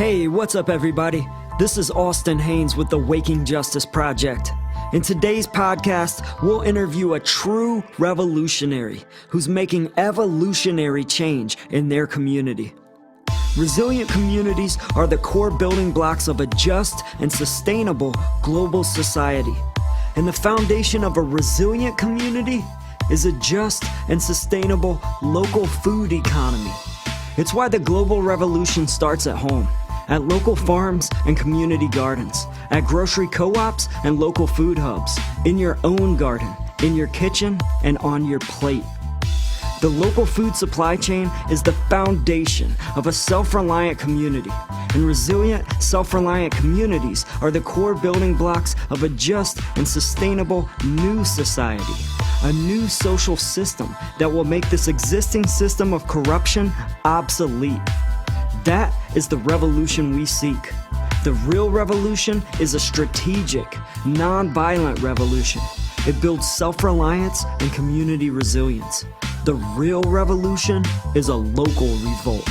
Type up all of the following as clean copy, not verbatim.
Hey, what's up, everybody? This is Austin Haynes with the Waking Justice Project. In today's podcast, we'll interview a true revolutionary who's making evolutionary change in their community. Resilient communities are the core building blocks of a just and sustainable global society. And the foundation of a resilient community is a just and sustainable local food economy. It's why the global revolution starts at home, at local farms and community gardens, at grocery co-ops and local food hubs, in your own garden, in your kitchen, and on your plate. The local food supply chain is the foundation of a self-reliant community, and resilient, self-reliant communities are the core building blocks of a just and sustainable new society, a new social system that will make this existing system of corruption obsolete. That is the revolution we seek. The real revolution is a strategic, non-violent revolution. It builds self-reliance and community resilience. The real revolution is a local revolt.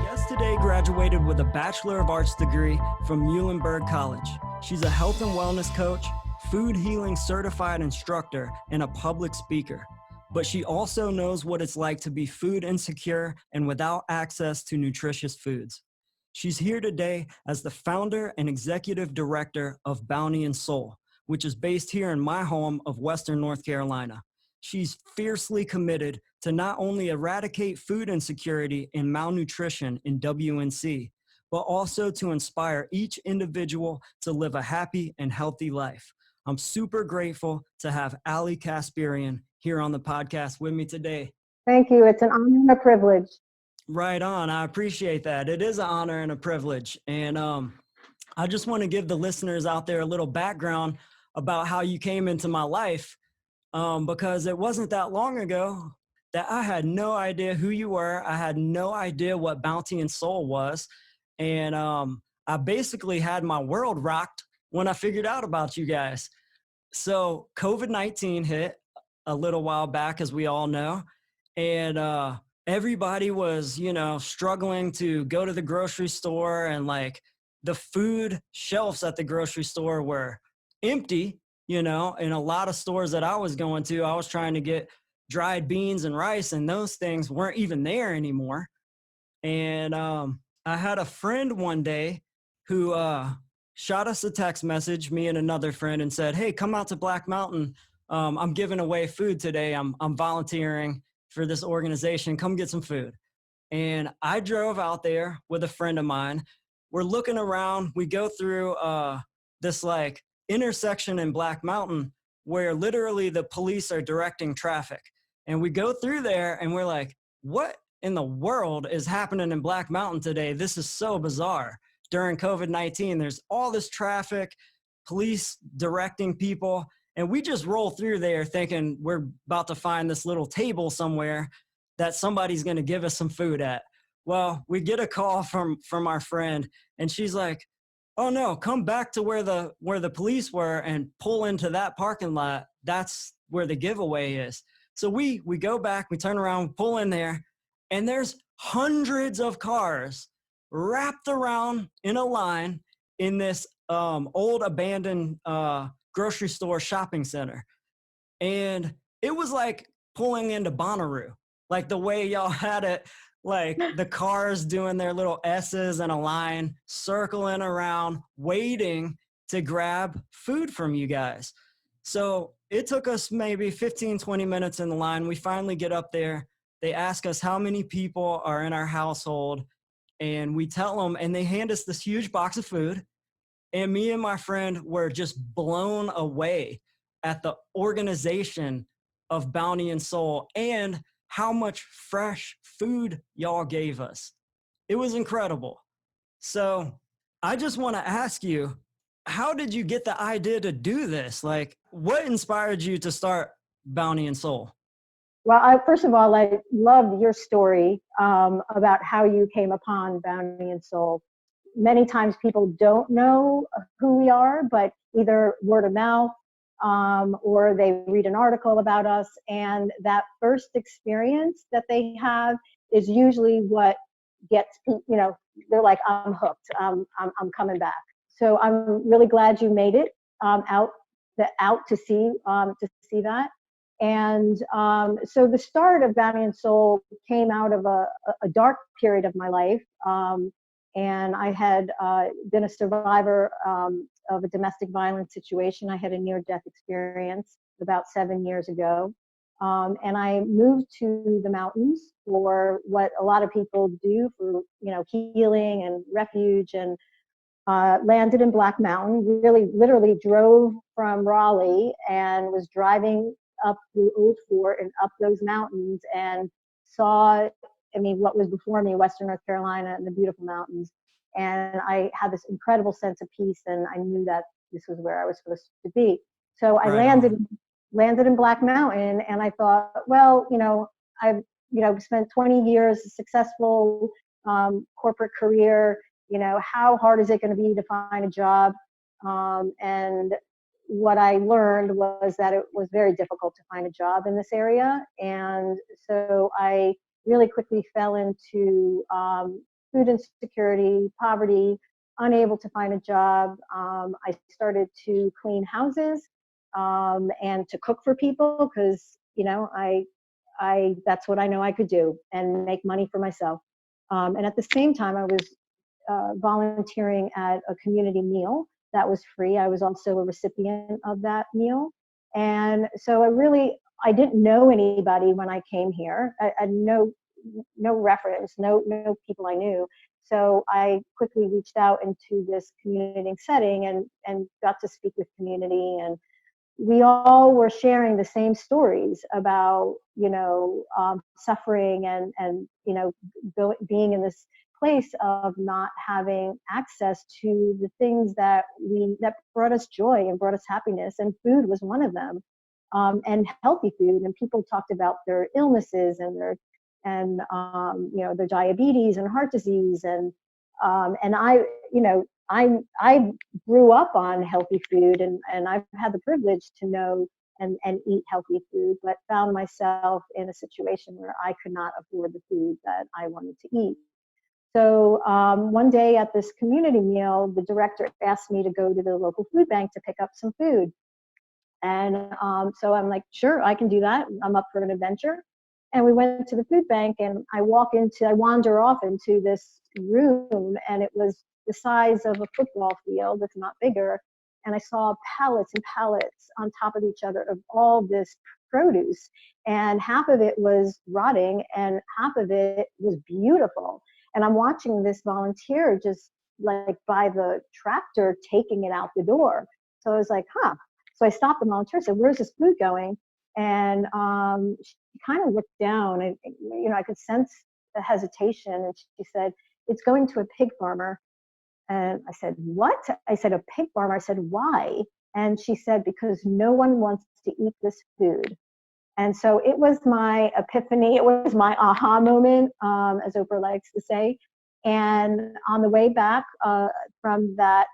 Guest today graduated with a Bachelor of Arts degree from Muhlenberg College. She's a health and wellness coach, food healing certified instructor, and a public speaker. But she also knows what it's like to be food insecure and without access to nutritious foods. She's here today as the founder and executive director of Bounty and Soul, which is based here in my home of Western North Carolina. She's fiercely committed to not only eradicate food insecurity and malnutrition in WNC, but also to inspire each individual to live a happy and healthy life. I'm super grateful to have Ali Casparian here on the podcast with me today. Thank you. It's an honor and a privilege. Right on. I appreciate that. It is an honor and a privilege. And I just want to give the listeners out there a little background about how you came into my life, because it wasn't that long ago that I had no idea who you were. I had no idea what Bounty and Soul was. And I basically had my world rocked when I figured out about you guys. So COVID-19 hit a little while back, as we all know. And everybody was, struggling to go to the grocery store, and like the food shelves at the grocery store were empty, in a lot of stores that I was going to. I was trying to get dried beans and rice, and those things weren't even there anymore. And I had a friend one day who shot us a text message, me and another friend, and said, "Hey, come out to Black Mountain. I'm giving away food today. I'm volunteering for this organization. Come get some food." And I drove out there with a friend of mine. We're looking around. We go through this like intersection in Black Mountain where literally the police are directing traffic. And we go through there and we're like, what in the world is happening in Black Mountain today? This is so bizarre. During COVID-19, there's all this traffic, police directing people. And we just roll through there thinking we're about to find this little table somewhere that somebody's going to give us some food at. Well, we get a call from our friend, and she's like, "Oh no, come back to where the police were and pull into that parking lot. That's where the giveaway is." So we go back, we turn around, pull in there, and there's hundreds of cars wrapped around in a line in this old abandoned grocery store shopping center. And it was like pulling into Bonnaroo, like the way y'all had it, like the cars doing their little S's in a line, circling around, waiting to grab food from you guys. So it took us maybe 15, 20 minutes in the line. We finally get up there. They ask us how many people are in our household, and we tell them, and they hand us this huge box of food. And me and my friend were just blown away at the organization of Bounty and Soul and how much fresh food y'all gave us. It was incredible. So I just want to ask you, how did you get the idea to do this? Like, what inspired you to start Bounty and Soul? Well, first of all, I loved your story about how you came upon Bounty and Soul. Many times people don't know who we are, but either word of mouth, or they read an article about us, and that first experience that they have is usually what gets, they're like, I'm hooked, I'm coming back. So I'm really glad you made it out to see that. And so the start of Bounty and Soul came out of a dark period of my life. And I had been a survivor of a domestic violence situation. I had a near-death experience about 7 years ago. And I moved to the mountains for what a lot of people do for, healing and refuge, and landed in Black Mountain, really literally drove from Raleigh and was driving up the Old Fort and up those mountains and saw, what was before me, Western North Carolina and the beautiful mountains. And I had this incredible sense of peace, and I knew that this was where I was supposed to be. So I landed in Black Mountain, and I thought, well, I've, spent 20 years, a successful corporate career. How hard is it going to be to find a job? And what I learned was that it was very difficult to find a job in this area. And so I really quickly fell into food insecurity, poverty, unable to find a job. I started to clean houses and to cook for people because, I that's what I know I could do, and make money for myself. And at the same time, I was volunteering at a community meal that was free. I was also a recipient of that meal. And so I didn't know anybody when I came here. I had no reference, no people I knew. So I quickly reached out into this community setting and got to speak with community, and we all were sharing the same stories about, suffering and being in this place of not having access to the things that brought us joy and brought us happiness, and food was one of them, and healthy food. And people talked about their illnesses and their diabetes and heart disease, and I grew up on healthy food, and I've had the privilege to know and eat healthy food, but found myself in a situation where I could not afford the food that I wanted to eat. So one day at this community meal, the director asked me to go to the local food bank to pick up some food. And so I'm like, sure, I can do that. I'm up for an adventure. And we went to the food bank, and I wander off into this room, and it was the size of a football field, if not bigger. And I saw pallets and pallets on top of each other of all this produce. And half of it was rotting, and half of it was beautiful. And I'm watching this volunteer just like by the tractor taking it out the door. So I was like, huh. So I stopped the volunteer and said, where's this food going? And she kind of looked down, and I could sense the hesitation. And she said, it's going to a pig farmer. And I said, what? I said, a pig farmer. I said, why? And she said, because no one wants to eat this food. And so it was my epiphany. It was my aha moment, as Oprah likes to say. And on the way back from that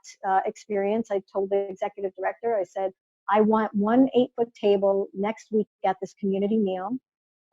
experience, I told the executive director, I said, I want 1 8-foot table next week at this community meal.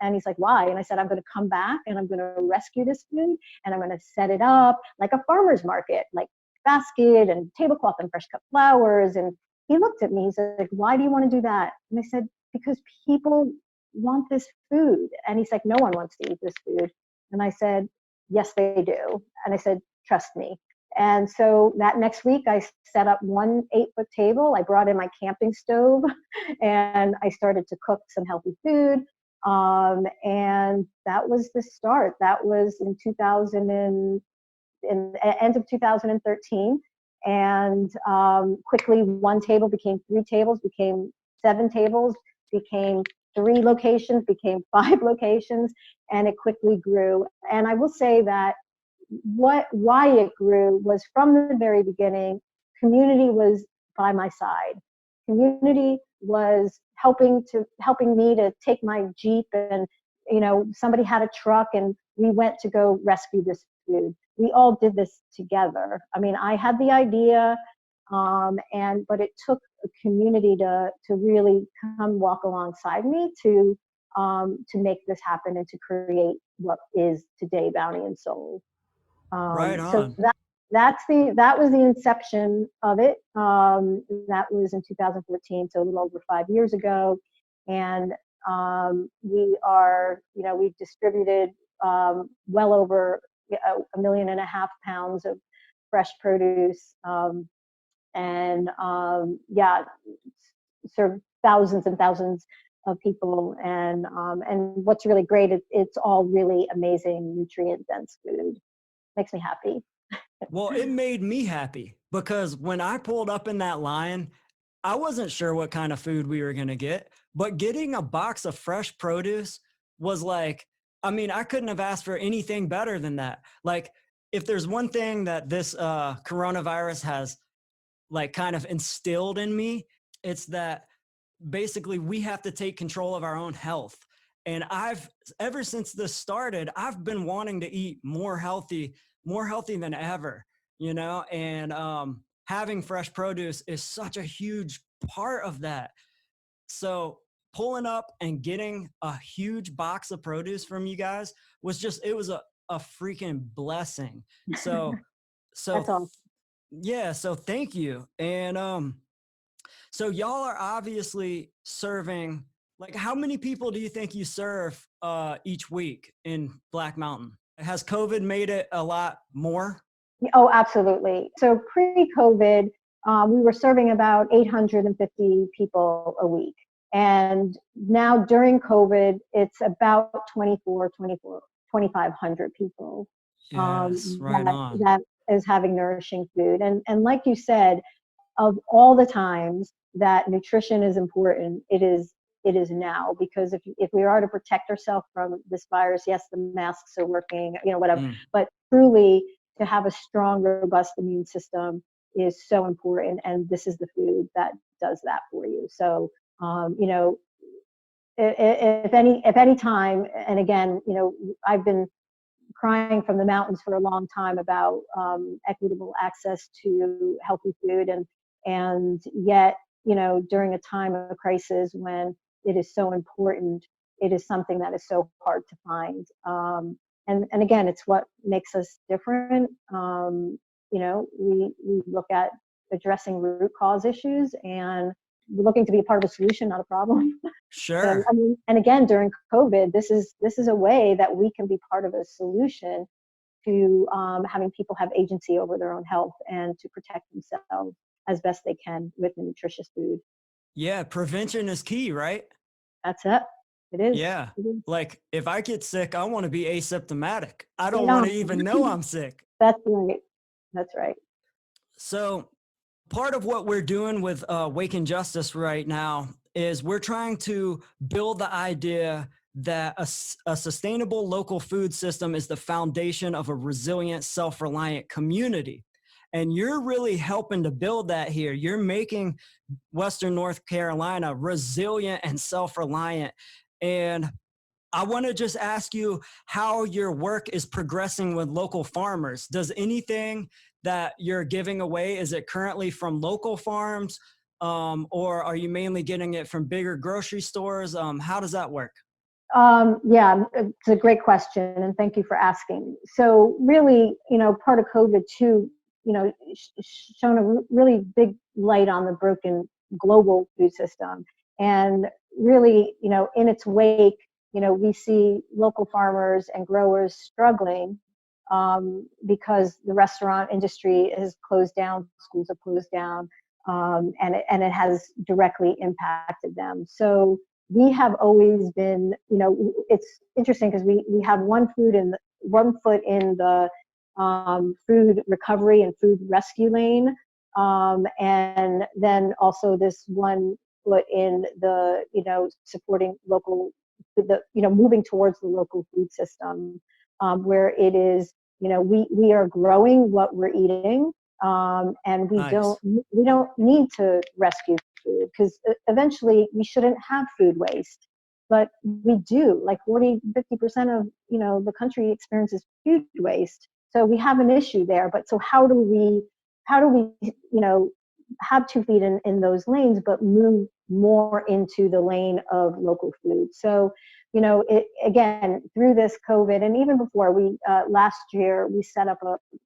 And he's like, why? And I said, I'm going to come back and I'm going to rescue this food, and I'm going to set it up like a farmer's market, like basket and tablecloth and fresh cut flowers. And he looked at me, he's like, why do you want to do that? And I said, because people want this food. And he's like, no one wants to eat this food. And I said, yes, they do. And I said, trust me. And so that next week, I set up 1 8-foot table. I brought in my camping stove, and I started to cook some healthy food. And that was the start. That was in end of 2013. And quickly, 1 table became 3 tables, became 7 tables, became 3 locations, became 5 locations, and it quickly grew. And I will say that why it grew was, from the very beginning, community was by my side. Community was helping me to take my Jeep, and somebody had a truck, and we went to go rescue this food. We all did this together. I mean, I had the idea, But it took a community to really come walk alongside me to make this happen and to create what is today Bounty and Soul. Right So on. that was the inception of it. That was in 2014, so a little over 5 years ago, and we've distributed well over 1.5 million pounds of fresh produce, and serve thousands and thousands of people. And what's really great is it's all really amazing, nutrient dense food. Makes me happy. Well, it made me happy because when I pulled up in that line, I wasn't sure what kind of food we were going to get, but getting a box of fresh produce was like, I mean, I couldn't have asked for anything better than that. Like, if there's one thing that this coronavirus has like kind of instilled in me, it's that basically we have to take control of our own health. And ever since this started, I've been wanting to eat more healthy than ever, and having fresh produce is such a huge part of that. So pulling up and getting a huge box of produce from you guys it was a freaking blessing. So, so That's all. yeah, so thank you. And so y'all are obviously serving, like, how many people do you think you serve each week in Black Mountain? Has COVID made it a lot more? Oh, absolutely. So pre-COVID, we were serving about 850 people a week. And now during COVID, it's about 2,500 people Yes, right on. that is having nourishing food. And like you said, of all the times that nutrition is important, it is now, because if we are to protect ourselves from this virus, yes, the masks are working, whatever, but truly to have a strong, robust immune system is so important, and this is the food that does that for you. So, if any time, and again, I've been crying from the mountains for a long time about equitable access to healthy food, and yet, during a time of crisis when it is so important, it is something that is so hard to find. And again, it's what makes us different. We look at addressing root cause issues, and we're looking to be a part of a solution, not a problem. So, Sure. and again, during COVID, this is a way that we can be part of a solution to having people have agency over their own health and to protect themselves as best they can with the nutritious food. Yeah, prevention is key, right? That's it. It is. Yeah. It is. Like, if I get sick, I want to be asymptomatic. I don't Yeah, want to even know I'm sick. that's right. That's right. So part of what we're doing with Waking Justice right now is we're trying to build the idea that a sustainable local food system is the foundation of a resilient, self-reliant community. And you're really helping to build that here. You're making Western North Carolina resilient and self-reliant. And I want to just ask you how your work is progressing with local farmers. Does anything that you're giving away, is it currently from local farms, or are you mainly getting it from bigger grocery stores? How does that work? Yeah, it's a great question, and thank you for asking. So really, part of COVID too, shown a really big light on the broken global food system, and really, in its wake, we see local farmers and growers struggling because the restaurant industry has closed down, schools have closed down, and it has directly impacted them. So we have always been, it's interesting because we have one foot in the food recovery and food rescue lane, and then also this one foot in the, supporting local, moving towards the local food system, where it is, we are growing what we're eating, and we Nice. don't need to rescue food, because eventually we shouldn't have food waste, but we do. Like 40-50% of the country experiences food waste, so we have an issue there. But so how do we have 2 feet in those lanes, but move more into the lane of local food. So, again, through this COVID, and even before, we last year we set up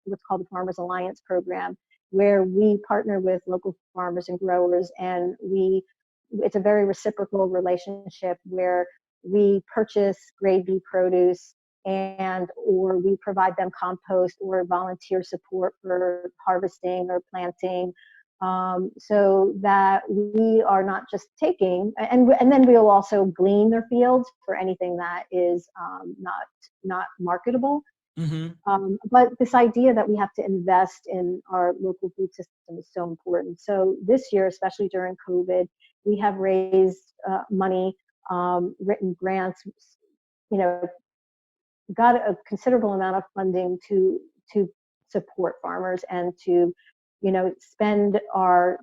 what's called the Farmers Alliance program, where we partner with local farmers and growers, and it's a very reciprocal relationship where we purchase grade B produce, or we provide them compost or volunteer support for harvesting or planting, so that we are not just taking, and then we'll also glean their fields for anything that is not marketable. Hmm. But this idea that we have to invest in our local food system is so important. So this year, especially during COVID, we have raised money, written grants, you know, got a considerable amount of funding to support farmers and to, spend our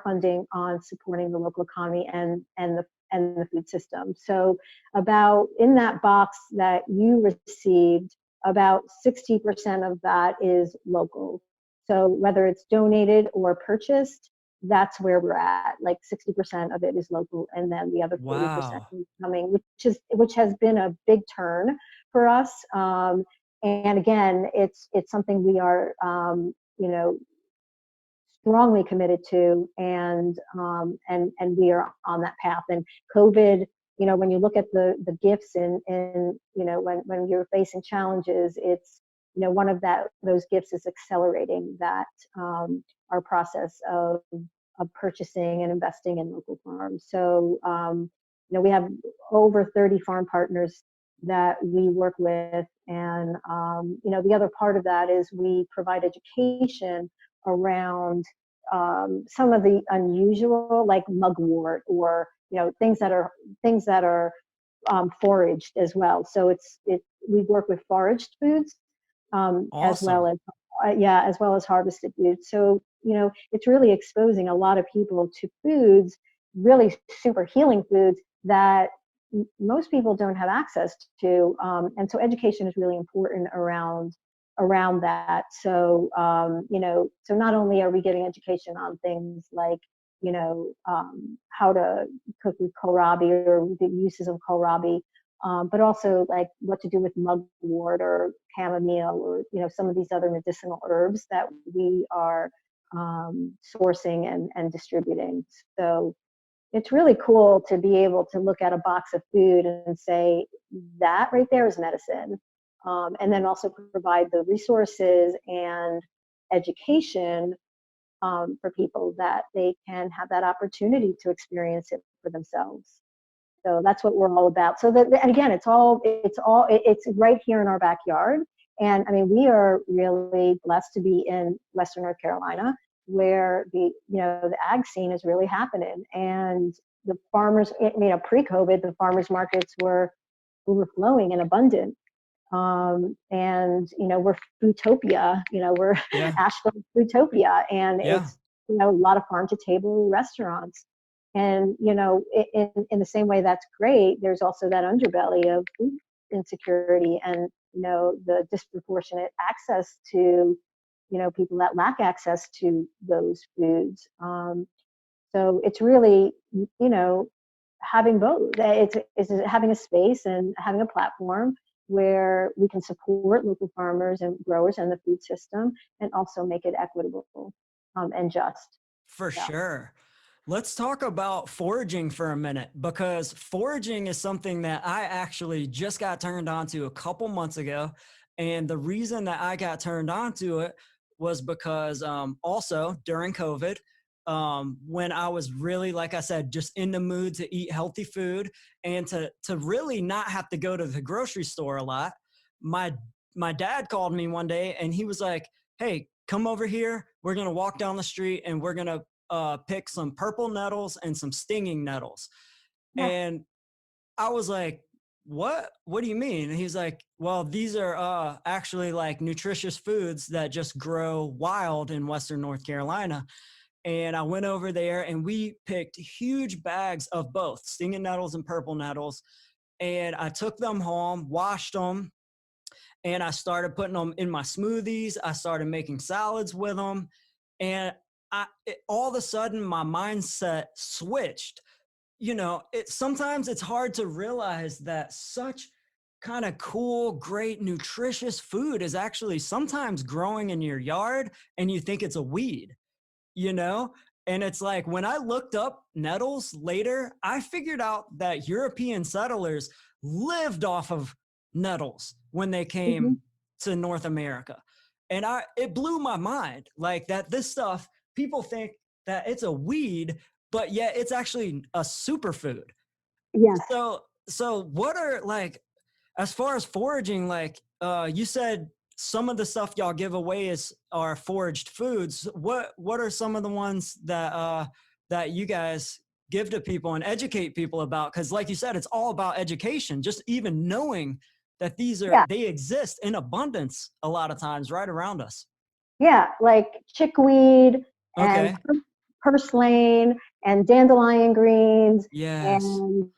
funding on supporting the local economy and the food system. So about in that box that you received, about 60% of that is local. So whether it's donated or purchased, that's where we're at. Like 60% of it is local, and then the other 40% Wow. is coming, which has been a big turn for us. And again, it's something we are, strongly committed to, and we are on that path. And COVID, when you look at the gifts in when you're facing challenges, it's one of those gifts is accelerating that, our process of purchasing and investing in local farms. So we have over 30 farm partners that we work with, and the other part of that is we provide education around some of the unusual, like mugwort, or things that are foraged as well. So we work with foraged foods, as well Awesome. as as well as harvested foods. So it's really exposing a lot of people to foods, really super healing foods that most people don't have access to, and so education is really important around that. So so not only are we giving education on things like how to cook with kohlrabi or the uses of kohlrabi, but also like what to do with mugwort or chamomile, or some of these other medicinal herbs that we are sourcing and distributing. So it's really cool to be able to look at a box of food and say that right there is medicine, and then also provide the resources and education, for people that they can have that opportunity to experience it for themselves. So that's what we're all about. So that, and again, it's right here in our backyard. And I mean, we are really blessed to be in Western North Carolina, where the ag scene is really happening. And the farmers, pre-COVID, the farmers markets were overflowing and abundant. And we're Foodtopia, we're Yeah. Asheville Foodtopia, and Yeah. it's a lot of farm to table restaurants. And in the same way that's great, there's also that underbelly of food insecurity, and the disproportionate access to people that lack access to those foods. So it's really having both. It's having a space and having a platform where we can support local farmers and growers and the food system, and also make it equitable, and just. For Yeah. sure. Let's talk about foraging for a minute, because foraging is something that I actually just got turned on to a couple months ago. And the reason that I got turned on to it was because also during COVID, when I was really, like I said, just in the mood to eat healthy food and to really not have to go to the grocery store a lot, my my dad called me one day and he was like, "Hey, come over here. We're gonna walk down the street and we're gonna pick some purple nettles and some stinging nettles." Yeah. And I was like, what do you mean? And he's like, well, these are actually like nutritious foods that just grow wild in Western North Carolina. And I went over there and we picked huge bags of both stinging nettles and purple nettles. And I took them home, washed them, and I started putting them in my smoothies. I started making salads with them. And all of a sudden my mindset switched. Sometimes it's hard to realize that such kind of cool, great, nutritious food is actually sometimes growing in your yard and you think it's a weed, you know? And it's like when I looked up nettles later, I figured out that European settlers lived off of nettles when they Mhm. came to North America. And it blew my mind like that this stuff, people think that it's a weed, but yet it's actually a superfood. Yes. So what are like, as far as foraging, like you said, some of the stuff y'all give away are foraged foods. What are some of the ones that you guys give to people and educate people about? Because like you said, it's all about education. Just even knowing that Yeah. they exist in abundance a lot of times right around us. Yeah. Like chickweed and Okay. purslane and dandelion greens Yes. and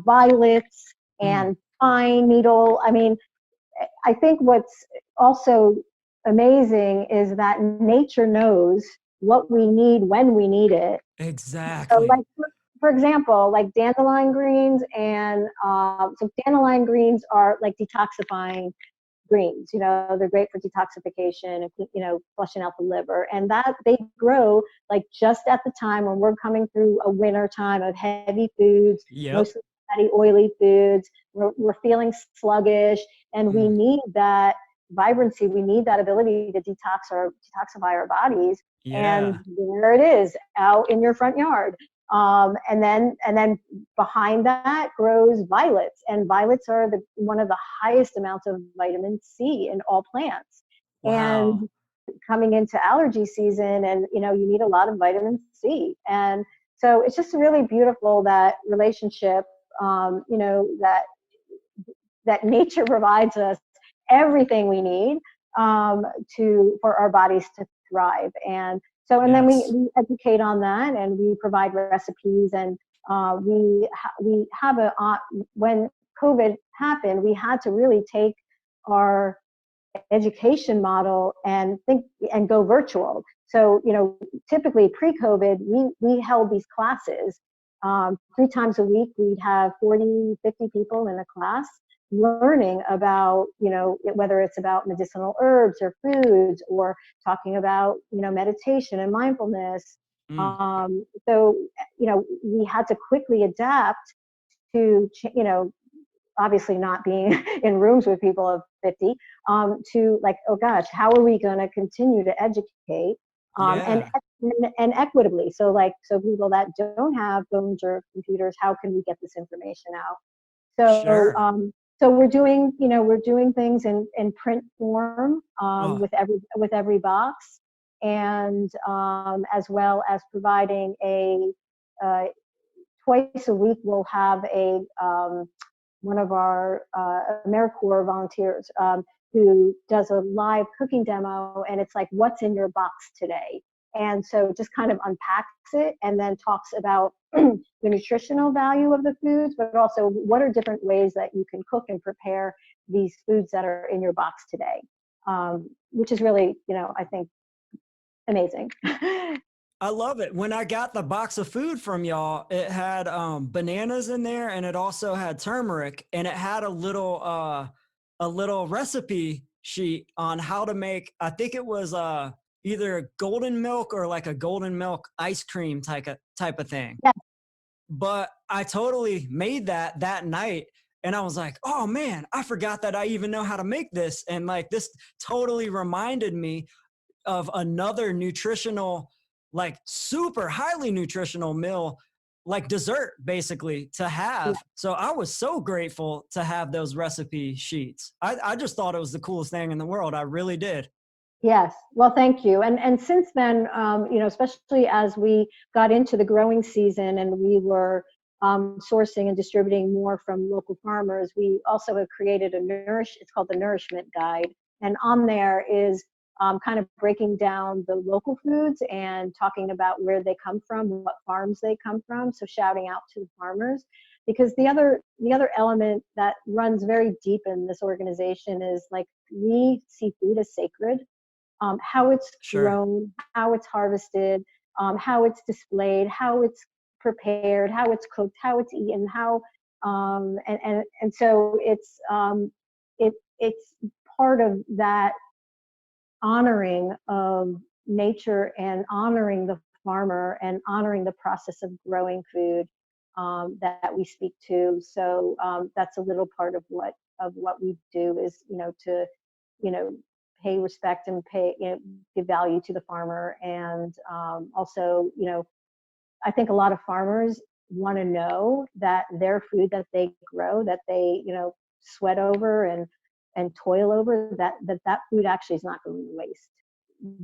violets Mm, and pine needle. I mean, I think what's also amazing is that nature knows what we need when we need it. So, like exactly. for example, like dandelion greens, and so dandelion greens are like detoxifying greens. They're great for detoxification and flushing out the liver, and that they grow like just at the time when we're coming through a winter time of heavy foods, Yep. mostly fatty, oily foods. We're feeling sluggish, and we Mm, need that vibrancy. We need that ability to detoxify our bodies. And yeah. there it is, out in your front yard. And then behind that grows violets, and violets are one of the highest amounts of vitamin C in all plants. Wow. And coming into allergy season, and you need a lot of vitamin C. And so it's just really beautiful, that relationship, that nature provides us everything we need, um, for our bodies to thrive. And then we, Yes. we educate on that, and we provide recipes. And we have when COVID happened, we had to really take our education model and think and go virtual. So, typically pre-COVID, we held these classes 3 times a week. We'd have 40, 50 people in a class learning about, whether it's about medicinal herbs or foods, or talking about, meditation and mindfulness. Mm, So, we had to quickly adapt to, obviously not being in rooms with people of 50, to like, oh gosh, how are we going to continue to educate, and yeah. and equitably? So people that don't have phones or computers, how can we get this information out? So Sure. we're doing things in print form, Oh, with every box, and as well as providing uh, twice a week we'll have a one of our AmeriCorps volunteers, who does a live cooking demo, and it's like, what's in your box today? And so just kind of unpacks it, and then talks about the nutritional value of the foods, but also what are different ways that you can cook and prepare these foods that are in your box today, which is really, I think, amazing. I love it. When I got the box of food from y'all, it had bananas in there and it also had turmeric and it had a little recipe sheet on how to make, I think it was either golden milk or like a golden milk ice cream type of thing. Yeah. But I totally made that night and I was like, "Oh man, I forgot that I even know how to make this." And like this totally reminded me of another nutritional, like super highly nutritional meal, like dessert basically to have. So I was so grateful to have those recipe sheets. I just thought it was the coolest thing in the world. I really did. Yes. Well, thank you. And since then, especially as we got into the growing season, and we were sourcing and distributing more from local farmers, we also have created it's called the Nourishment Guide. And on there is kind of breaking down the local foods and talking about where they come from, what farms they come from. So shouting out to the farmers, because the other element that runs very deep in this organization is like, we see food as sacred. How it's Sure. grown, how it's harvested, how it's displayed, how it's prepared, how it's cooked, how it's eaten, how and so it's part of that honoring of nature and honoring the farmer and honoring the process of growing food that we speak to. So that's a little part of what we do is, to, you know, pay respect and give value to the farmer. And also, I think a lot of farmers want to know that their food that they grow, that they, sweat over and toil over, that food actually is not going to waste.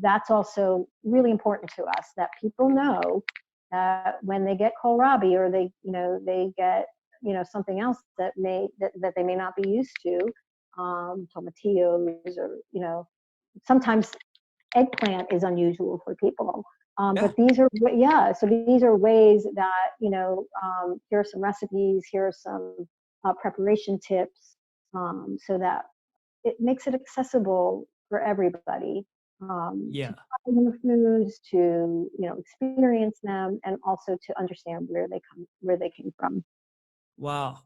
That's also really important to us, that people know that when they get kohlrabi or they get, something else that they may not be used to, tomatillos, or, sometimes eggplant is unusual for people. Yeah. But these are, yeah, so these are ways that, here are some recipes, here are some preparation tips, so that it makes it accessible for everybody, to Yeah. try new foods, to, experience them, and also to understand where they came from. Wow.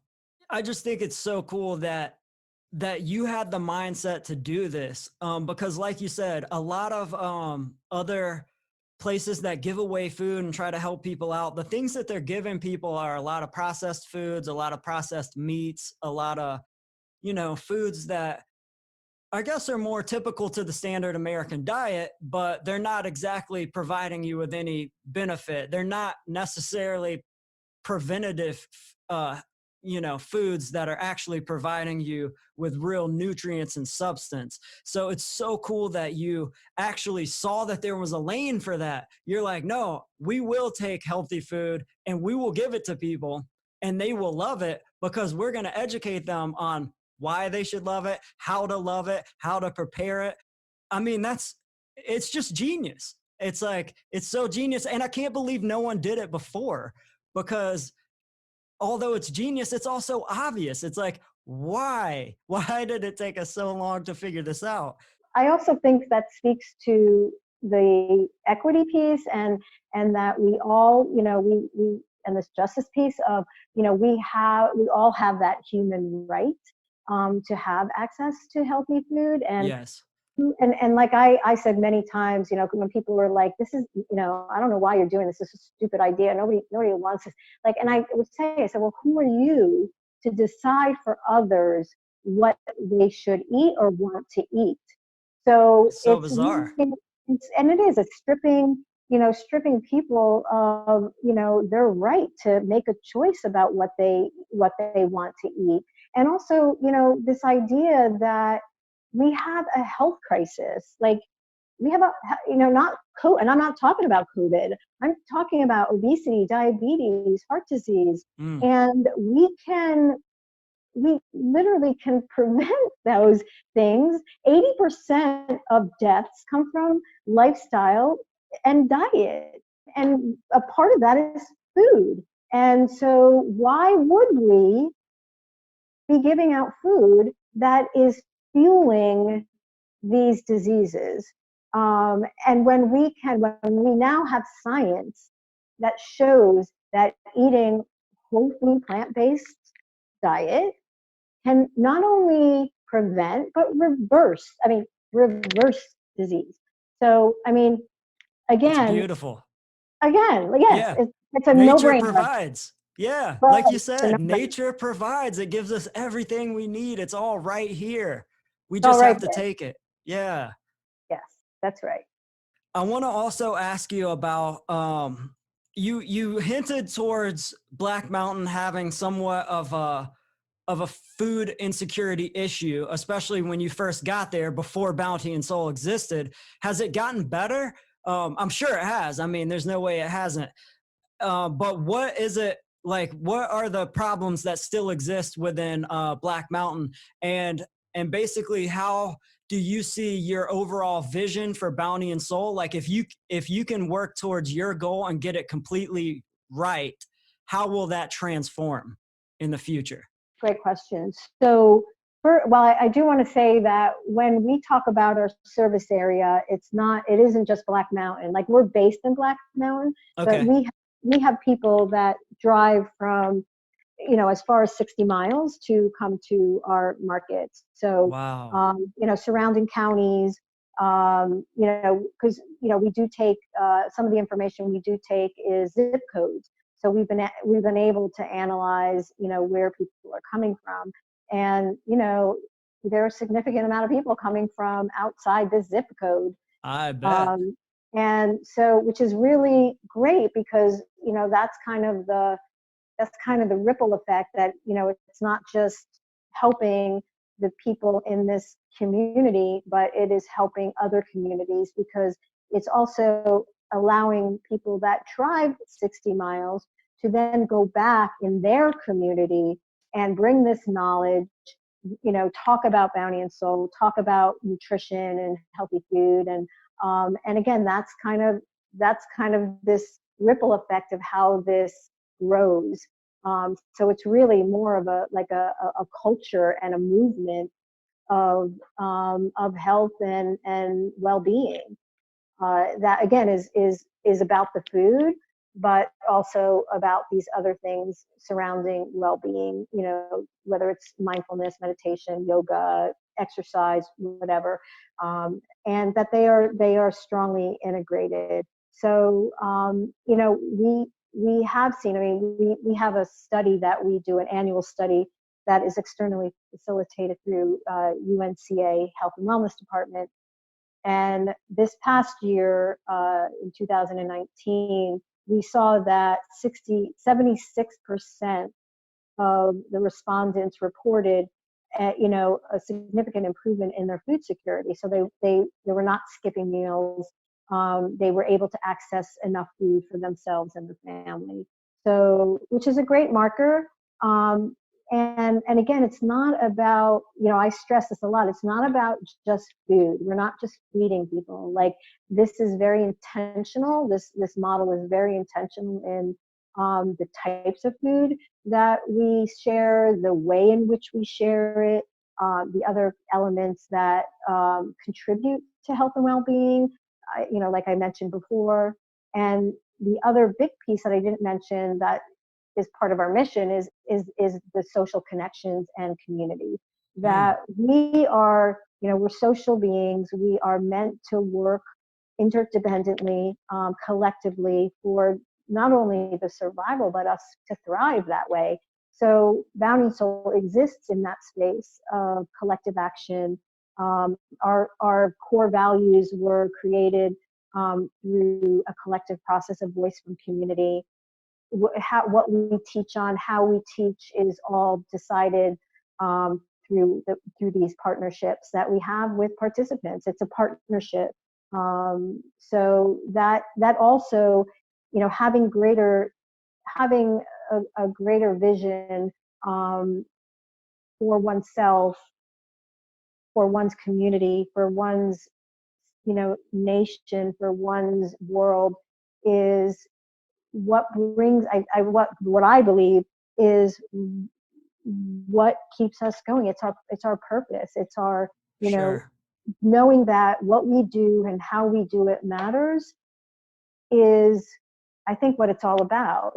I just think it's so cool that you had the mindset to do this, because like you said, a lot of other places that give away food and try to help people out, the things that they're giving people are a lot of processed foods, a lot of processed meats, a lot of, foods that I guess are more typical to the standard American diet, but they're not exactly providing you with any benefit. They're not necessarily preventative, uh, foods that are actually providing you with real nutrients and substance. So it's so cool that you actually saw that there was a lane for that. You're like, no, we will take healthy food and we will give it to people and they will love it because we're going to educate them on why they should love it, how to prepare it. I mean, it's just genius. It's like, it's so genius. And I can't believe no one did it before, because although it's genius, it's also obvious. It's like, why? Why did it take us so long to figure this out? I also think that speaks to the equity piece, and that we all, we and this justice piece of, we all have that human right, to have access to healthy food. Yes. And like I said many times, when people were like, this is, I don't know why you're doing this. This is a stupid idea. Nobody wants this. Like, and I would say, I said, well, who are you to decide for others what they should eat or want to eat? So It's so it's bizarre. really, and it is, it's stripping people of, their right to make a choice about what they want to eat. And also, this idea that we have a health crisis. Like, we have not COVID, and I'm not talking about COVID. I'm talking about obesity, diabetes, heart disease, Mm. and we literally can prevent those things. 80% of deaths come from lifestyle and diet, and a part of that is food. And so, why would we be giving out food that is fueling these diseases? And when we now have science that shows that eating whole food plant-based diet can not only prevent but reverse disease. So I mean, It's again, beautiful. yes, Yeah. it's a Nature no-brainer. provides. Yeah. But Like you it's a said, no-brainer. nature provides. It gives us everything we need. It's all right here. We It's all just right have to there. take it. Yeah. Yes, that's right. I want to also ask you about you hinted towards Black Mountain having somewhat of a food insecurity issue, especially when you first got there before Bounty and Soul existed. Has it gotten better? I'm sure it has. I mean, there's no way it hasn't. But what is it like? What are the problems that still exist within Black Mountain, and basically how do you see your overall vision for Bounty and Soul? Like, if you can work towards your goal and get it completely right, how will that transform in the future? Great question. So Well, I do want to say that when we talk about our service area, it isn't just Black Mountain. Like, we're based in Black Mountain, but Okay. we have people that drive from, as far as 60 miles to come to our markets. So, Wow. surrounding counties, because, we do take, some of the information we do take is zip codes. So we've been able to analyze, where people are coming from. And, there are a significant amount of people coming from outside this zip code. I bet. Um, and so, which is really great because, that's kind of the ripple effect that, it's not just helping the people in this community, but it is helping other communities, because it's also allowing people that drive 60 miles to then go back in their community and bring this knowledge, talk about Bounty and Soul, talk about nutrition and healthy food. And again, that's kind of this ripple effect of how this grows. So it's really more of a culture and a movement of health and well-being. That again is about the food, but also about these other things surrounding well-being. Whether it's mindfulness, meditation, yoga, exercise, whatever, and that they are strongly integrated. So, we have seen. I mean, we have a study that we do, an annual study that is externally facilitated through UNCA Health and Wellness Department. And this past year, in 2019, we saw that 76% of the respondents reported, a significant improvement in their food security. So they were not skipping meals. They were able to access enough food for themselves and their family. So, which is a great marker. And again, it's not about, I stress this a lot. It's not about just food. We're not just feeding people. Like, this is very intentional. This model is very intentional in the types of food that we share, the way in which we share it, the other elements that contribute to health and well-being, like I mentioned before. And the other big piece that I didn't mention that is part of our mission is the social connections and community. Mm. That we are, we're social beings. We are meant to work interdependently, collectively, for not only the survival, but us to thrive that way. So Bounty and Soul exists in that space of collective action. Our core values were created through a collective process of voice from community. What we teach on, how we teach, is all decided through these partnerships that we have with participants. It's a partnership. So that also, having a greater vision for oneself, for one's community, for one's nation, for one's world, is what brings what I believe is what keeps us going. It's our purpose. It's our, Sure. knowing that what we do and how we do it matters is, I think, what it's all about.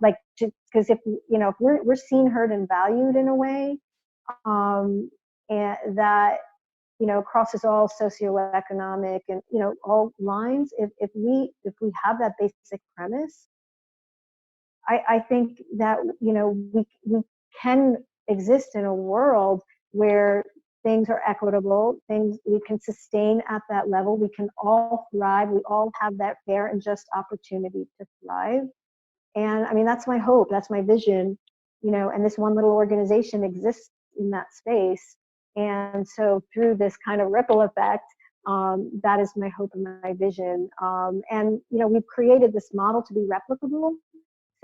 Like, because if we're seen, heard, and valued in a way, and that crosses all socioeconomic and all lines. If we have that basic premise, I think that we can exist in a world where things are equitable, things we can sustain at that level, we can all thrive, we all have that fair and just opportunity to thrive. And I mean, that's my hope, that's my vision, and this one little organization exists in that space. And so through this kind of ripple effect, that is my hope and my vision. And we've created this model to be replicable,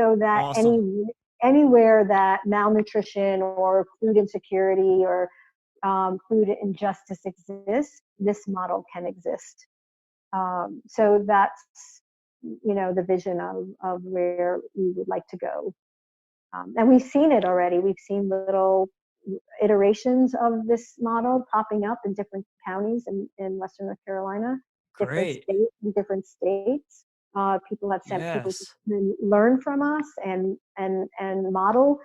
so that Awesome. anywhere that malnutrition or food insecurity or food injustice exists, this model can exist. So that's the vision of where we would like to go. And we've seen it already. We've seen little iterations of this model popping up in different counties in Western North Carolina, Great. different states. People have sent people Yes. to learn from us and model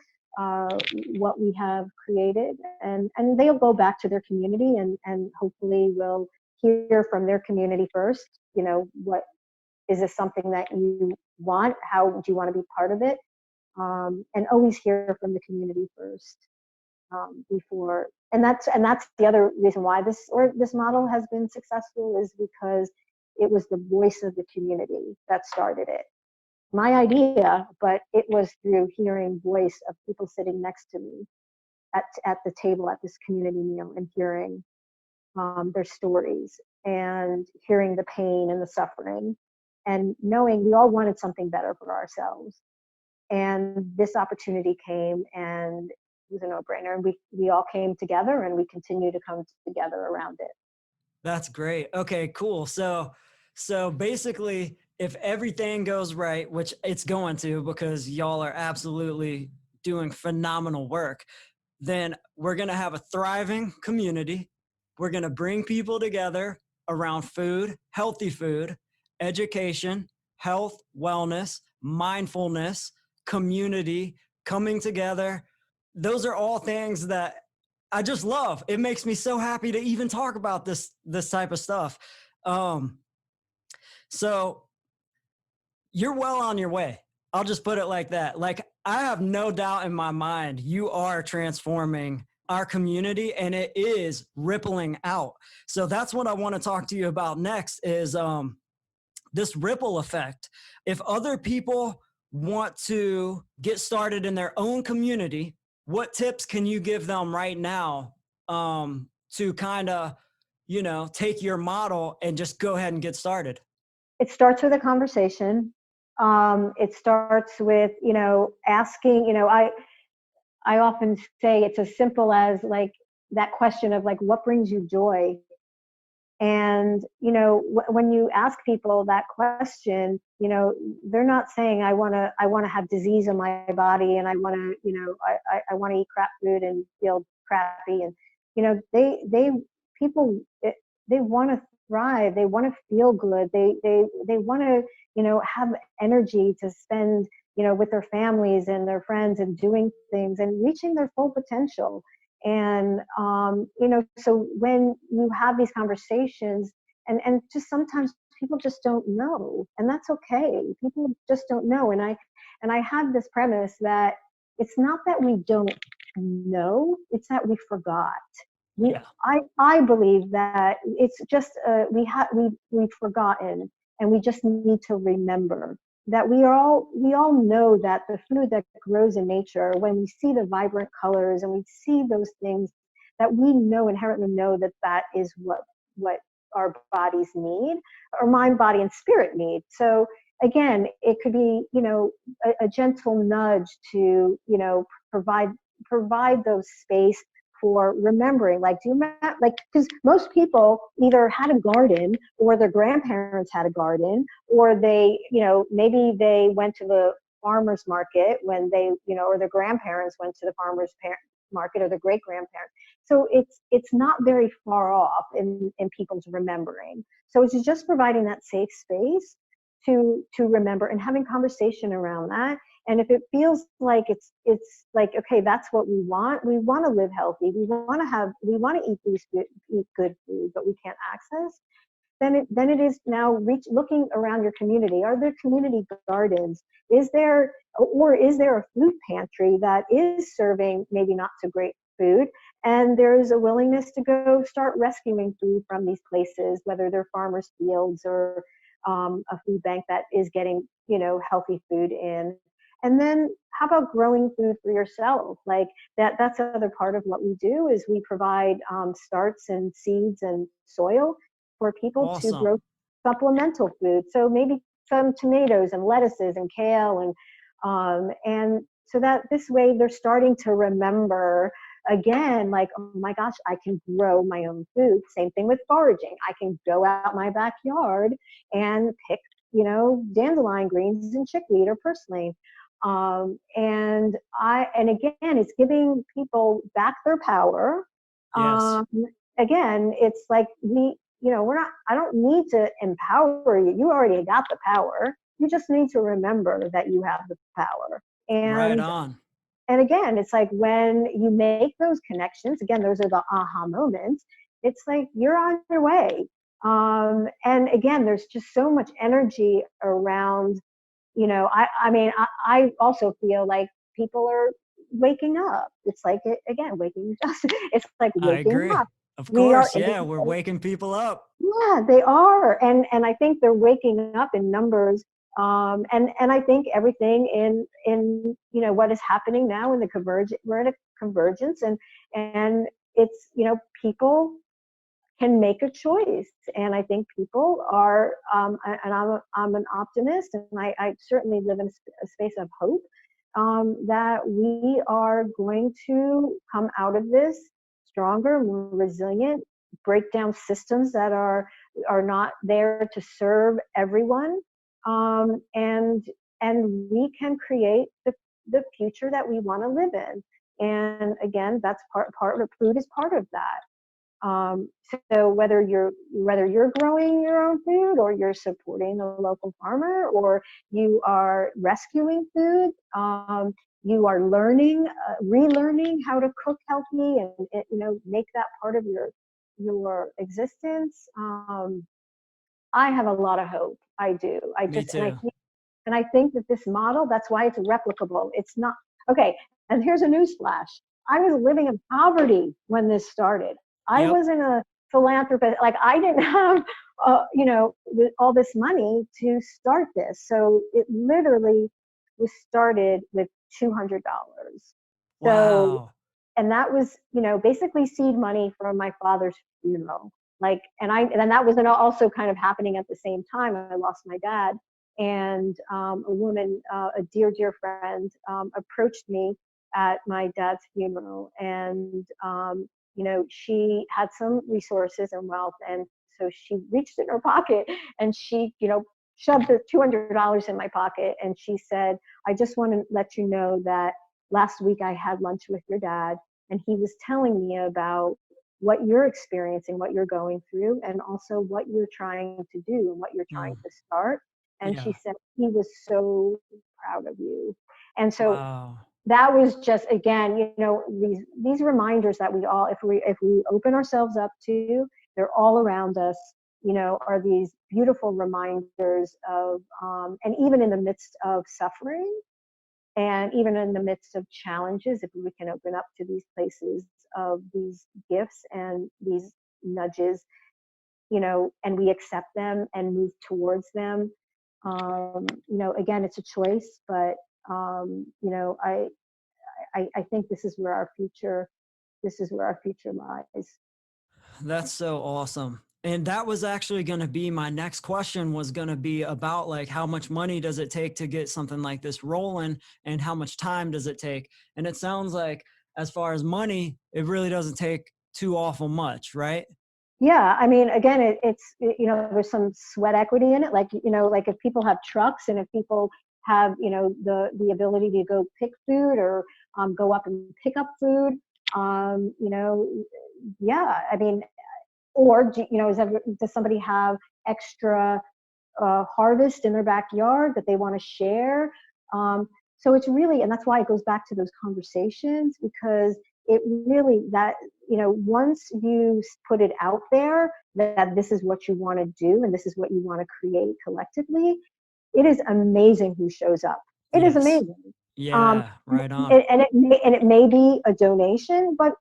what we have created, and they'll go back to their community and hopefully will hear from their community first. What is this something that you want? How do you want to be part of it? And always hear from the community first before. And that's the other reason why this model has been successful, is because it was the voice of the community that started it. My idea, but it was through hearing voice of people sitting next to me at the table at this community meal, and hearing their stories and hearing the pain and the suffering, and knowing we all wanted something better for ourselves. And this opportunity came, and it was a no-brainer. And we all came together, and we continue to come together around it. That's great. Okay, cool. So basically, if everything goes right, which it's going to, because y'all are absolutely doing phenomenal work, then we're going to have a thriving community. We're going to bring people together around food, healthy food, education, health, wellness, mindfulness, community, coming together. Those are all things that I just love. It makes me so happy to even talk about this type of stuff. Um, so you're well on your way. I'll just put it like that. Like, I have no doubt in my mind you are transforming our community, and it is rippling out. So that's what I want to talk to you about next, is this ripple effect. If other people want to get started in their own community, what tips can you give them right now to kind of, take your model and just go ahead and get started? It starts with a conversation. It starts with, asking. I often say it's as simple as, like, that question of, like, what brings you joy? And when you ask people that question, they're not saying I want to have disease in my body, and I want to, I want to eat crap food and feel crappy. And they people, they want to thrive, they want to feel good, they want to have energy to spend with their families and their friends, and doing things and reaching their full potential. And so when you have these conversations, and just sometimes people just don't know, and that's okay. People just don't know. And I had this premise that it's not that we don't know, it's that we forgot. we Yeah. I believe that it's just we've forgotten, and we just need to remember that we all know that the food that grows in nature, when we see the vibrant colors and we see those things, that we inherently know that that is what our bodies need, or mind, body, and spirit need. So again, it could be a gentle nudge to provide those space for remembering. Like, do you remember, like, because most people either had a garden, or their grandparents had a garden, or they, maybe they went to the farmer's market when they, or their grandparents went to the farmer's market, or their great grandparents. So it's not very far off in people's remembering. So it's just providing that safe space to remember, and having conversation around that. And if it feels like it's like, okay, that's what we want. We want to live healthy. We want to eat good food, but we can't access. Then it is now looking around your community. Are there community gardens? Is there a food pantry that is serving maybe not so great food, and there's a willingness to go start rescuing food from these places, whether they're farmers' fields or a food bank that is getting healthy food in. And then how about growing food for yourself? Like that's another part of what we do, is we provide starts and seeds and soil for people to grow Awesome. supplemental food. So maybe some tomatoes and lettuces and kale, and so that this way they're starting to remember again, like, oh my gosh, I can grow my own food. Same thing with foraging. I can go out my backyard and pick dandelion greens and chickweed or purslane. And again, it's giving people back their power. Yes. Um, Again, it's like I don't need to empower you. You already got the power. You just need to remember that you have the power. Right And on. and again, it's like when you make those connections, again, those are the aha moments. It's like you're on your way. And again, there's just so much energy around. I mean, I also feel like people are waking up. It's like, again, waking up. It's like I waking agree. up. Of We are, course. Yeah. We're waking people up. yeah, they are, and I think they're waking up in numbers. And I think everything in what is happening now in the convergence, we're at a convergence, and it's people can make a choice. And I think people are, and I'm an optimist, and I certainly live in a space of hope, that we are going to come out of this stronger, more resilient, break down systems that are not there to serve everyone, and we can create the future that we want to live in. And again, that's part of food is part of that. So whether you're growing your own food, or you're supporting a local farmer, or you are rescuing food, you are relearning how to cook healthy, and make that part of your existence. I have a lot of hope. I do. Me too. And I think that this model, that's why it's replicable. It's not okay. And here's a news flash. I was living in poverty when this started. I Yep. wasn't a philanthropist. Like, I didn't have, all this money to start this. So it literally was started with $200. So, Wow. and that was, basically seed money from my father's funeral. Like, and that was also kind of happening at the same time. I lost my dad, and a woman, a dear friend, approached me at my dad's funeral, and she had some resources and wealth, and so she reached in her pocket, and she shoved the $200 in my pocket, and she said, "I just want to let you know that last week I had lunch with your dad, and he was telling me about what you're experiencing, what you're going through, and also what you're trying to do and what you're trying Mm. to start." And she Yeah. said he was so proud of you. And so Wow. that was just, again, these reminders that we all, if we open ourselves up to, they're all around us. Are these beautiful reminders of, and even in the midst of suffering, and even in the midst of challenges, if we can open up to these places of these gifts and these nudges, and we accept them and move towards them. Again, it's a choice, but I think this is where our future lies. That's so awesome. And that was actually going to be my next question, was going to be about like how much money does it take to get something like this rolling, and how much time does it take? And it sounds like, as far as money, it really doesn't take too awful much, right? Yeah, I mean, again, there's some sweat equity in it. Like, like if people have trucks, and if people have, the ability to go pick food, or go up and pick up food, um, you know, yeah, I mean, or does somebody have extra harvest in their backyard that they want to share? So it's really, and that's why it goes back to those conversations, because it really, that once you put it out there that this is what you want to do and this is what you want to create collectively, it is amazing who shows up. It is Yes. amazing. um, Yeah. Right on. and it may be a donation, but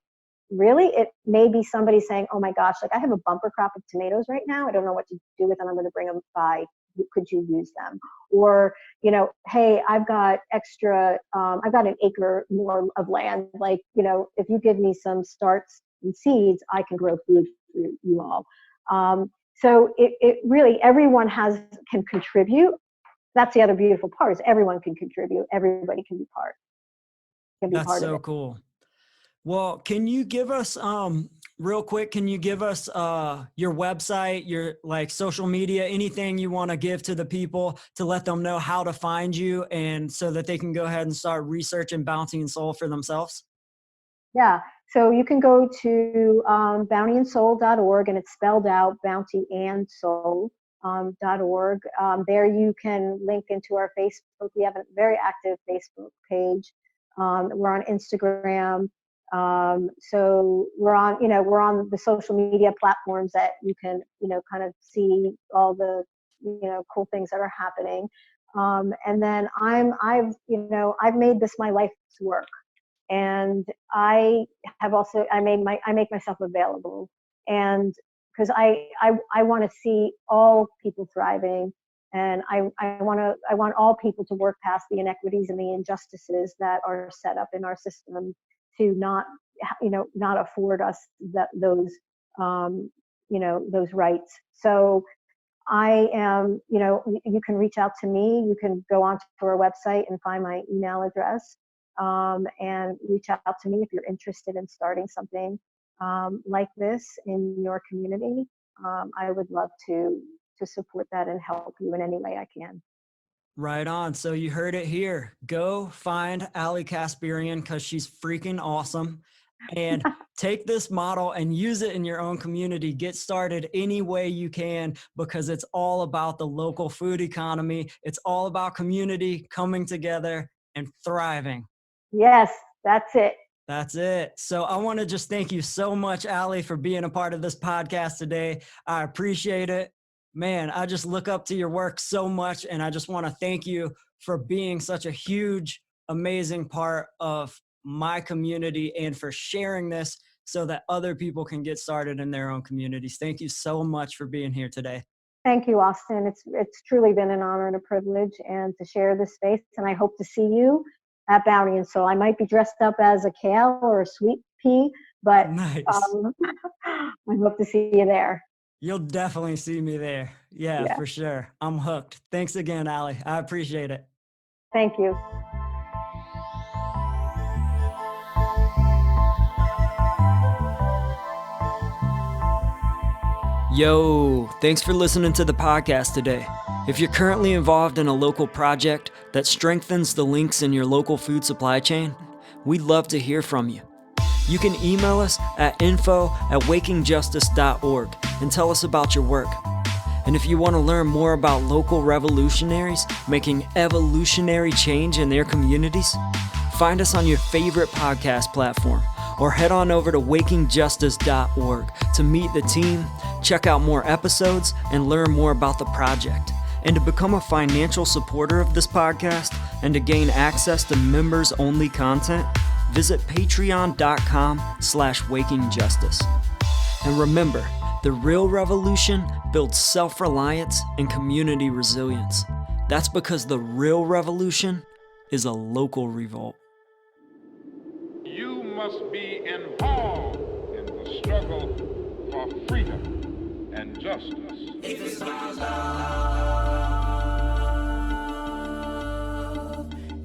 really it may be somebody saying, "Oh my gosh, like I have a bumper crop of tomatoes right now, I don't know what to do with them, I'm going to bring them by, could you use them?" Or, "Hey, I've got an acre more of land, like, if you give me some starts and seeds, I can grow food for you all." So it really, everyone can contribute. That's the other beautiful part, is everyone can contribute, everybody can be That's part of so it. cool. Well, can you give us real quick, can you give us your website, your like social media, anything you want to give to the people to let them know how to find you and so that they can go ahead and start researching Bounty and Soul for themselves? Yeah, so you can go to bountyandsoul.org, and it's spelled out bountyandsoul.org. There you can link into our Facebook. We have a very active Facebook page. We're on Instagram. So we're on the social media platforms that you can, kind of see all the, cool things that are happening. And then I've made this my life's work. And I make myself available, and because I want to see all people thriving, and I want all people to work past the inequities and the injustices that are set up in our system to not afford us those rights. So I am, you can reach out to me. You can go onto our website and find my email address, and reach out to me if you're interested in starting something like this in your community. I would love to support that and help you in any way I can. Right on. So you heard it here. Go find Ali Casparian because she's freaking awesome. And take this model and use it in your own community. Get started any way you can because it's all about the local food economy. It's all about community coming together and thriving. Yes, that's it. That's it. So I want to just thank you so much, Ali, for being a part of this podcast today. I appreciate it. Man, I just look up to your work so much, and I just want to thank you for being such a huge, amazing part of my community and for sharing this so that other people can get started in their own communities. Thank you so much for being here today. Thank you, Austin. It's truly been an honor and a privilege, and to share this space. And I hope to see you at Bounty and Soul. I might be dressed up as a kale or a sweet pea, but nice. I hope to see you there. You'll definitely see me there. Yeah, for sure. I'm hooked. Thanks again, Ali. I appreciate it. Thank you. Yo, thanks for listening to the podcast today. If you're currently involved in a local project that strengthens the links in your local food supply chain, we'd love to hear from you. You can email us at info@wakingjustice.org and tell us about your work. And if you want to learn more about local revolutionaries making evolutionary change in their communities, find us on your favorite podcast platform or head on over to wakingjustice.org to meet the team, check out more episodes, and learn more about the project. And to become a financial supporter of this podcast and to gain access to members-only content, visit patreon.com/wakingjustice. And remember, the real revolution builds self-reliance and community resilience. That's because the real revolution is a local revolt. You must be involved in the struggle for freedom and justice. If it's my love,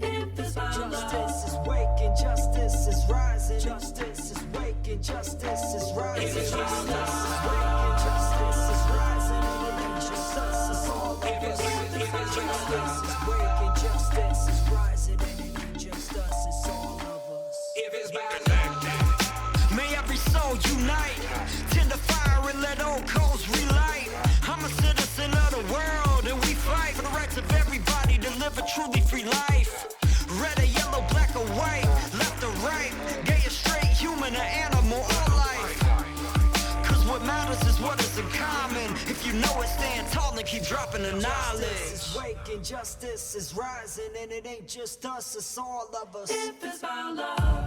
if it's my justice is waking, justice is rising, justice is waking, justice is rising, if it's justice is waking, justice is rising, and it ain't just us, it's all of us. If it's justice is waking, justice is rising, and it ain't just us, it's all of us. If it's my love, may every soul unite, tend the fire and let old coals relight. I'm a citizen of the world, and we fight for the rights of everybody to live a truly free life. Red or yellow, black or white, left or right, gay or straight, human or animal, all life. Cause what matters is what is in common. If you know it, stand tall and keep dropping the knowledge. Justice is waking, justice is rising, and it ain't just us, it's all of us. If it's my love.